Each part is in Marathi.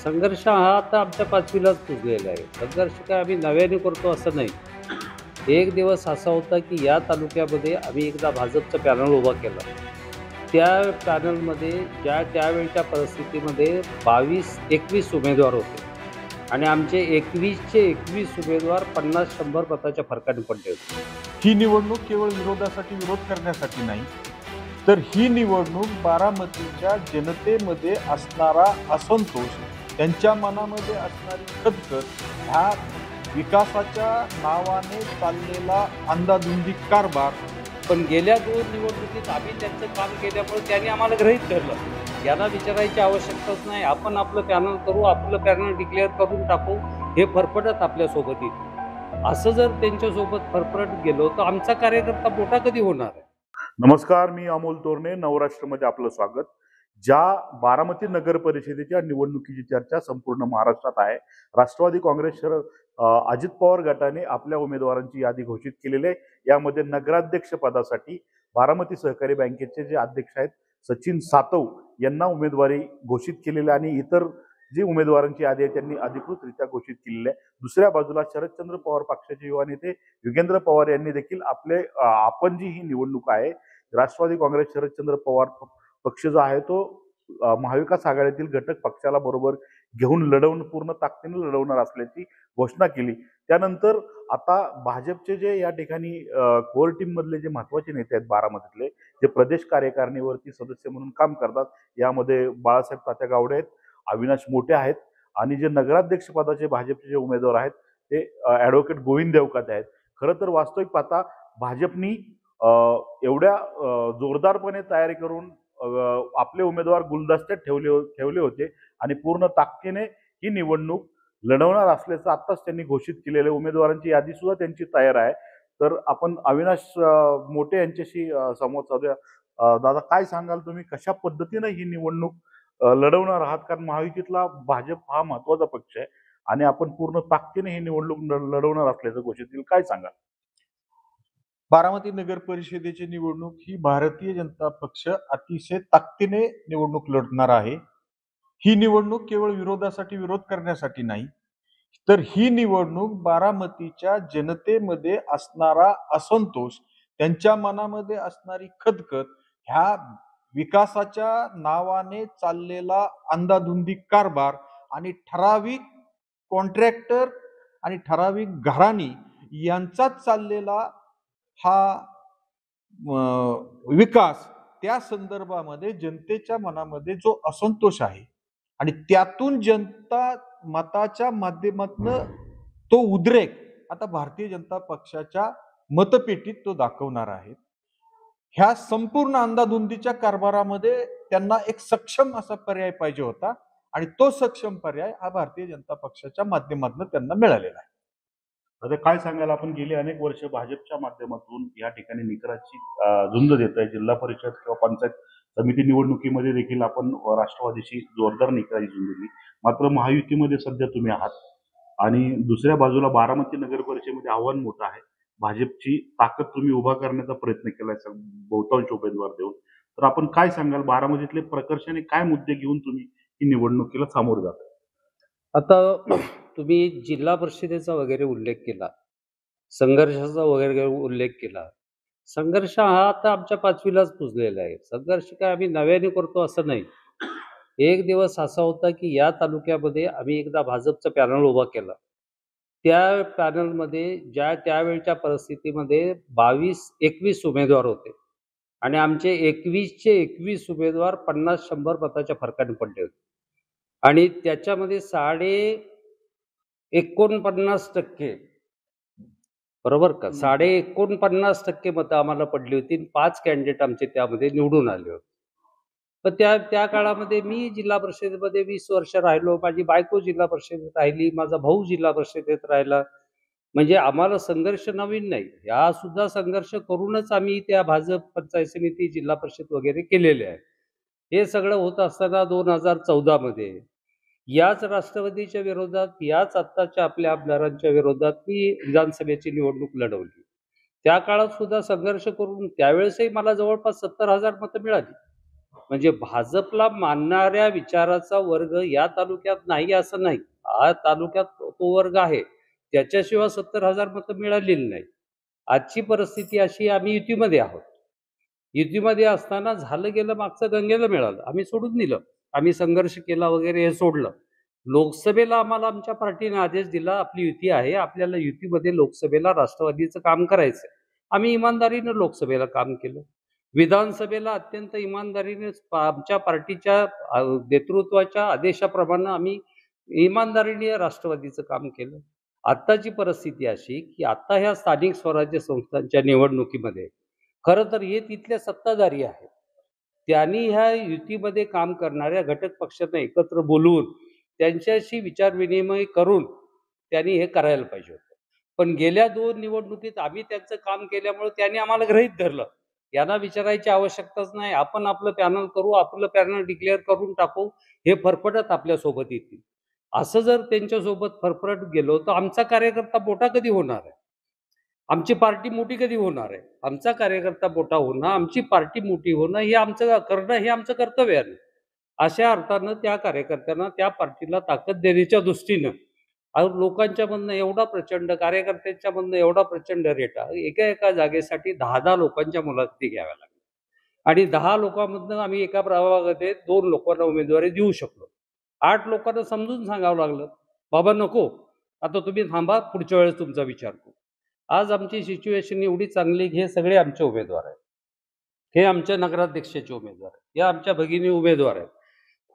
संघर्ष हा आता आमच्या पाचवीलाच पुजलेला आहे. संघर्ष काय आम्ही नव्याने करतो असं नाही. एक दिवस असा होता की या तालुक्यामध्ये आम्ही एकदा भाजपचं पॅनल उभा केला. त्या पॅनलमध्ये त्यावेळच्या परिस्थितीमध्ये 22-21 उमेदवार होते आणि आमचे 21चे 21 उमेदवार 50-100 मताच्या फरकाने पडले होते. ही निवडणूक केवळ विरोधासाठी विरोध करण्यासाठी नाही, तर ही निवडणूक बारामतीच्या जनतेमध्ये असणारा असंतोष, त्यांच्या मनामध्ये असणारी खदखद, ह्या विकासाच्या नावाने चाललेला अंदाधुंदी कारभार. पण गेल्या 2 निवडणुकीत आम्ही त्यांचं काम केल्यामुळे त्यांनी आम्हाला गृहीत धरलं. यांना विचारायची आवश्यकताच नाही. आपण आपलं पॅनल करू, आपलं पॅनल डिक्लेअर करून टाकू, हे फरफटत आपल्यासोबत येईल. असं जर त्यांच्यासोबत फरफटत गेलो तर आमचा कार्यकर्ता मोठा कधी होणार आहे? नमस्कार, मी अमोल तोरणे, नवराष्ट्रमध्ये आपलं स्वागत. ज्या बारामती नगर परिषदेच्या निवडणुकीची चर्चा संपूर्ण महाराष्ट्रात आहे. राष्ट्रवादी काँग्रेस अजित पवार गटाने आपल्या उमेदवारांची यादी घोषित केलेली आहे. यामध्ये नगराध्यक्ष पदासाठी बारामती सहकारी बँकेचे जे अध्यक्ष आहेत सचिन सातव यांना उमेदवारी घोषित केलेली आहे आणि इतर जी उमेदवारांची यादी आहे त्यांनी अधिकृतरित्या घोषित केलेली आहे. दुसऱ्या बाजूला शरदचंद्र पवार पक्षाचे युवा नेते युगेंद्र पवार यांनी देखील आपण जी ही निवडणूक आहे, राष्ट्रवादी काँग्रेस शरदचंद्र पवार पक्ष जो आहे तो महाविकास आघाडीतील घटक पक्षाला बरोबर घेऊन पूर्ण ताकदीने लढवणार असल्याची घोषणा केली. त्यानंतर आता भाजपचे जे या ठिकाणी कोर टीम मधले जे महत्वाचे नेते आहेत बारामतीतले, जे प्रदेश कार्यकारिणीवरती सदस्य म्हणून काम करतात, यामध्ये बाळासाहेब तात्या गावडे आहेत, अविनाश मोठे आहेत आणि जे नगराध्यक्ष पदाचे भाजपचे जे उमेदवार आहेत ते ॲडव्होकेट गोविंद देवकाते आहेत. खरं तर वास्तविक पाहता भाजपनी एवढ्या जोरदारपणे तयारी करून आपले उमेदवार गुलदस्त्यात ठेवले होते आणि पूर्ण ताकदीने ही निवडणूक लढवणार असल्याचं आत्ताच त्यांनी घोषित केलेले उमेदवारांची यादी सुद्धा त्यांची तयार आहे. तर आपण अविनाश मोठे यांच्याशी संवाद साधूया. दादा, काय सांगाल तुम्ही, कशा पद्धतीने ही निवडणूक लढवणार आहात? कारण महायुतीतला भाजप हा महत्वाचा पक्ष आहे आणि आपण पूर्ण ताकदीने ही निवडणूक लढवणार असल्याचं घोषित केलं, काय सांगाल? बारामती नगर परिषदेची निवडणूक ही भारतीय जनता पक्ष अतिशय ताकदीने निवडणूक लढणार आहे. ही निवडणूक केवळ विरोधासाठी विरोध करण्यासाठी नाही, तर ही निवडणूक बारामतीच्या जनतेमध्ये असणारा असंतोष, त्यांच्या मनामध्ये असणारी खदखद, ह्या विकासाच्या नावाने चाललेला अंदाधुंदी कारभार आणि ठराविक कॉन्ट्रॅक्टर आणि ठराविक घराणी यांचाच चाललेला हा विकास, त्या संदर्भामध्ये जनतेच्या मनामध्ये जो असंतोष आहे आणि त्यातून जनता मताच्या माध्यमातून तो उद्रेक आता भारतीय जनता पक्षाच्या मतपेटीत तो दाखवणार आहे. ह्या संपूर्ण अंधाधुंदीच्या कारभारामध्ये त्यांना एक सक्षम असा पर्याय पाहिजे होता आणि तो सक्षम पर्याय हा भारतीय जनता पक्षाच्या माध्यमातून त्यांना मिळालेला आहे. आता काय सांगाल, आपण गेली अनेक वर्ष भाजपच्या माध्यमातून या ठिकाणी निकराची झुंज देत आहे. जिल्हा परिषद किंवा पंचायत समिती निवडणुकीमध्ये देखील आपण राष्ट्रवादीशी जोरदार निकराची झुंज दिली. मात्र महायुतीमध्ये सध्या तुम्ही आहात आणि दुसऱ्या बाजूला बारामती नगर परिषदेमध्ये आव्हान मोठं आहे. भाजपची ताकद तुम्ही उभा करण्याचा प्रयत्न केलाय बहुतांश उमेदवार देऊन. तर आपण काय सांगाल, बारामतीतले प्रकर्षाने काय मुद्दे घेऊन तुम्ही ही निवडणुकीला सामोरे जाता? आता तुम्ही जिल्हा परिषदेचा वगैरे उल्लेख केला, संघर्षाचा वगैरे उल्लेख केला. संघर्ष हा आता आमच्या पाचवीलाच पुजलेला आहे. संघर्ष काय आम्ही नव्याने करतो असं नाही. एक दिवस असा होता की या तालुक्यामध्ये आम्ही एकदा भाजपचं पॅनल उभा केला. त्या पॅनलमध्ये त्यावेळच्या परिस्थितीमध्ये 22-21 उमेदवार होते आणि आमचे 21चे 21 उमेदवार 50-100 मताच्या फरकाने पडले होते आणि त्याच्यामध्ये 49.49% बरोबर का, 49.50% मतं आम्हाला पडली होती. 5 कॅन्डिडेट आमचे त्यामध्ये निवडून आले होते. तर त्या काळामध्ये मी जिल्हा परिषदेमध्ये 20 वर्ष राहिलो, माझी बायको जिल्हा परिषदेत राहिली, माझा भाऊ जिल्हा परिषदेत राहिला. म्हणजे आम्हाला संघर्ष नवीन नाही, हा सुद्धा संघर्ष करूनच आम्ही त्या भाजप पंचायत समिती जिल्हा परिषद वगैरे केलेले आहे. हे सगळं होत असताना 2014 मध्ये याच राष्ट्रवादीच्या विरोधात, याच आत्ताच्या आपल्या आमदारांच्या विरोधात मी विधानसभेची निवडणूक लढवली. त्या काळात सुद्धा संघर्ष करून त्यावेळेसही मला जवळपास 70,000 मतं मिळाली. म्हणजे भाजपला मानणाऱ्या विचाराचा वर्ग या तालुक्यात नाही असं नाही. हा तालुक्यात तो वर्ग आहे. त्याच्याशिवाय 70,000 मतं मिळालेली नाही. आजची परिस्थिती अशी आम्ही युतीमध्ये आहोत. युतीमध्ये असताना झालं गेलं मागचं गंगेला मिळालं. आम्ही सोडून दिलं. आम्ही संघर्ष केला वगैरे हे सोडलं. लोकसभेला आम्हाला आमच्या पार्टीने आदेश दिला, आपली युती आहे. आपल्याला युतीमध्ये लोकसभेला राष्ट्रवादीचं काम करायचंय. आम्ही इमानदारीनं लोकसभेला काम केलं. विधानसभेला अत्यंत इमानदारीने आमच्या पार्टीच्या नेतृत्वाच्या आदेशाप्रमाणे आम्ही इमानदारीने राष्ट्रवादीचं काम केलं. आत्ताची परिस्थिती अशी, की आता ह्या स्थानिक स्वराज्य संस्थांच्या निवडणुकीमध्ये खरं तर हे तिथले सत्ताधारी आहेत. त्यांनी ह्या युतीमध्ये काम करणाऱ्या घटक पक्षांना एकत्र बोलवून त्यांच्याशी विचारविनिमय करून त्यांनी हे करायला पाहिजे होतं. पण गेल्या 2 निवडणुकीत आम्ही त्यांचं काम केल्यामुळे त्यांनी आम्हाला गृहीत धरलं. यांना विचारायची आवश्यकताच नाही. आपण आपलं पॅनल करू, आपलं पॅनल डिक्लेअर करून टाकू. हे फरफटत आपल्यासोबत येतील. असं जर त्यांच्यासोबत फरफटत गेलो तर आमचा कार्यकर्ता मोठा कधी होणार आहे? आमची पार्टी मोठी कधी होणार आहे? आमचा कार्यकर्ता मोठा होणं, आमची पार्टी मोठी होणं हे आमचं करणं हे आमचं कर्तव्य आहे. अशा अर्थानं त्या कार्यकर्त्यांना त्या पार्टीला ताकद देण्याच्या दृष्टीनं लोकांच्या मधनं एवढा प्रचंड कार्यकर्त्यांच्या मधनं एवढा प्रचंड रेटा एका जागेसाठी 10 लोकांच्या मुलाखती घ्याव्या लागल्या आणि 10 लोकांमधनं आम्ही एका प्रभागामध्ये 2 लोकांना उमेदवारी देऊ शकलो. 8 लोकांना समजून सांगावं लागलं, बाबा नको, आता तुम्ही थांबा, पुढच्या वेळेस तुमचा विचार करू. आज आमची सिच्युएशन एवढी चांगली की हे सगळे आमचे उमेदवार आहेत. हे आमच्या नगराध्यक्षाचे उमेदवार आहेत. हे आमच्या भगिनी उमेदवार आहेत.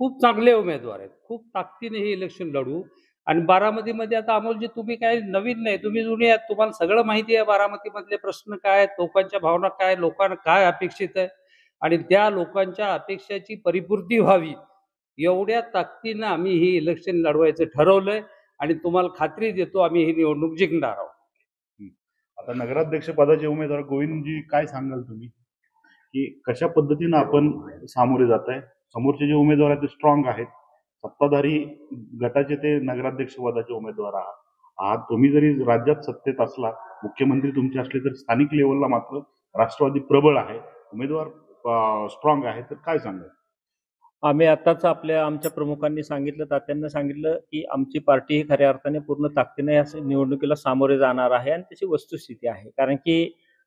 खूप चांगले उमेदवार आहेत. खूप ताकदीने हे इलेक्शन लढू. आणि बारामतीमध्ये आता अमोलजी तुम्ही काही नवीन नाही, तुम्ही जुने आहात. तुम्हाला सगळं माहिती आहे बारामतीमधले प्रश्न काय आहेत, लोकांच्या भावना काय, लोकांना काय अपेक्षित आहे आणि त्या लोकांच्या अपेक्षाची परिपूर्ती व्हावी एवढ्या ताकदीनं आम्ही हे इलेक्शन लढवायचं ठरवलंय आणि तुम्हाला खात्री देतो आम्ही ही निवडणूक जिंकणार आहोत. आता नगराध्यक्ष पदाचे उमेदवार गोविंदजी, काय सांगाल तुम्ही की कशा पद्धतीनं आपण सामोरे जात आहे? समोरचे जे उमेदवार आहेत ते स्ट्रॉंग आहेत, सत्ताधारी गटाचे ते नगराध्यक्ष पदाचे उमेदवार आहात. तुम्ही जरी राज्यात सत्तेत असला, मुख्यमंत्री तुमचे असले, तर स्थानिक लेवलला मात्र राष्ट्रवादी प्रबळ आहे, उमेदवार स्ट्रॉंग आहे, तर काय सांगाल? आम्ही आताच आमच्या प्रमुखांनी सांगितलं, तात्यांना सांगितलं की आमची पार्टी ही खऱ्या अर्थाने पूर्ण ताकदीने या निवडणुकीला सामोरे जाणार आहे आणि त्याची वस्तुस्थिती आहे. कारण की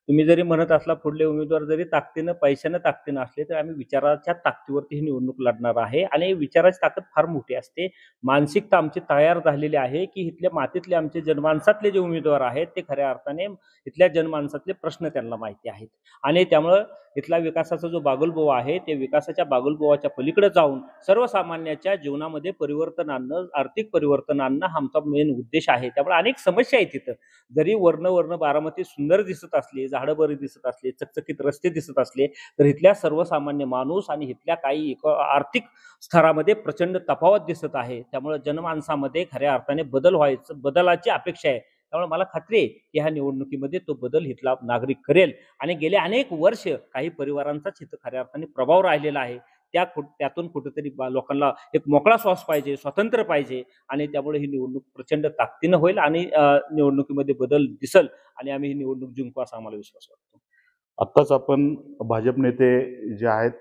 तुम्ही जरी म्हणत असला पुढले उमेदवार जरी ताकदीनं पैशानं ताकदीनं असले, तर आम्ही विचाराच्या ताकदीवरती ही निवडणूक लढणार आहे आणि विचाराची ताकद फार मोठी असते. मानसिकता आमची तयार झालेली आहे की इथल्या मातीतले आमचे जनमानसातले जे उमेदवार आहेत ते खऱ्या अर्थाने इथल्या जनमानसातले प्रश्न त्यांना माहिती आहेत आणि त्यामुळं इथला विकासाचा जो बागुलबुवा आहे ते विकासाच्या बागुलबुवाच्या पलीकडे जाऊन सर्वसामान्याच्या जीवनामध्ये परिवर्तन आणणं, आर्थिक परिवर्तन आणणं हा आमचा मेन उद्देश आहे. त्यामुळे अनेक समस्या आहेत तिथं. जरी वर्ण बारामती सुंदर दिसत असली, झाडं बरी दिसत असली, चकचकीत रस्ते दिसत असले, तर इथल्या सर्वसामान्य माणूस आणि इथल्या काही आर्थिक स्तरामध्ये प्रचंड तफावत दिसत आहे. त्यामुळे जनमानसामध्ये खऱ्या अर्थाने बदलाची अपेक्षा आहे. त्यामुळे मला खात्री आहे की ह्या निवडणुकीमध्ये तो बदल इथला नागरिक करेल आणि गेले अनेक वर्ष काही परिवारांचाच इथं खऱ्या अर्थाने प्रभाव राहिलेला आहे. त्यातून कुठेतरी लोकांना एक मोकळा श्वास पाहिजे, स्वातंत्र्य पाहिजे आणि त्यामुळे ही निवडणूक प्रचंड ताकदीनं होईल आणि निवडणुकीमध्ये बदल दिसल आणि आम्ही ही निवडणूक जिंकू असा आम्हाला विश्वास वाटतो. आत्ताच आपण भाजप नेते जे आहेत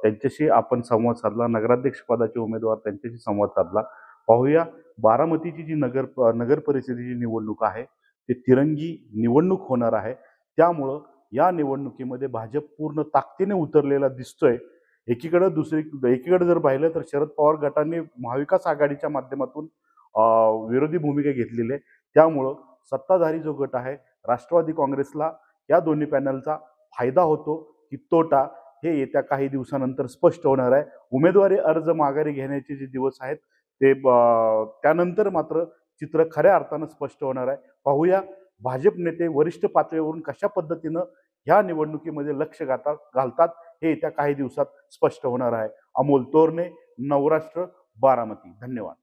त्यांच्याशी आपण संवाद साधला, नगराध्यक्ष पदाचे उमेदवार त्यांच्याशी संवाद साधला. पाहूया बारामतीची जी नगर परिषदेची निवडणूक आहे ती तिरंगी निवडणूक होणार आहे. त्यामुळं या निवडणुकीमध्ये भाजप पूर्ण ताकदीने उतरलेला दिसतोय. एकीकडे जर पाहिलं तर शरद पवार गटाने महाविकास आघाडीच्या माध्यमातून विरोधी भूमिका घेतलेली आहे. त्यामुळं सत्ताधारी जो गट आहे राष्ट्रवादी काँग्रेसला या दोन्ही पॅनलचा फायदा होतो की तोटा हे येत्या काही दिवसानंतर स्पष्ट होणार आहे. उमेदवारी अर्ज माघारी घेण्याचे जे दिवस आहेत ते त्यानंतर मात्र चित्र खऱ्या अर्थानं स्पष्ट होणार आहे. पाहूया भाजप नेते वरिष्ठ पातळीवरून कशा पद्धतीनं ह्या निवडणुकीमध्ये लक्ष घालतात हे येत्या काही दिवसात स्पष्ट होणार आहे. अमोल तोरणे, नवराष्ट्र, बारामती. धन्यवाद.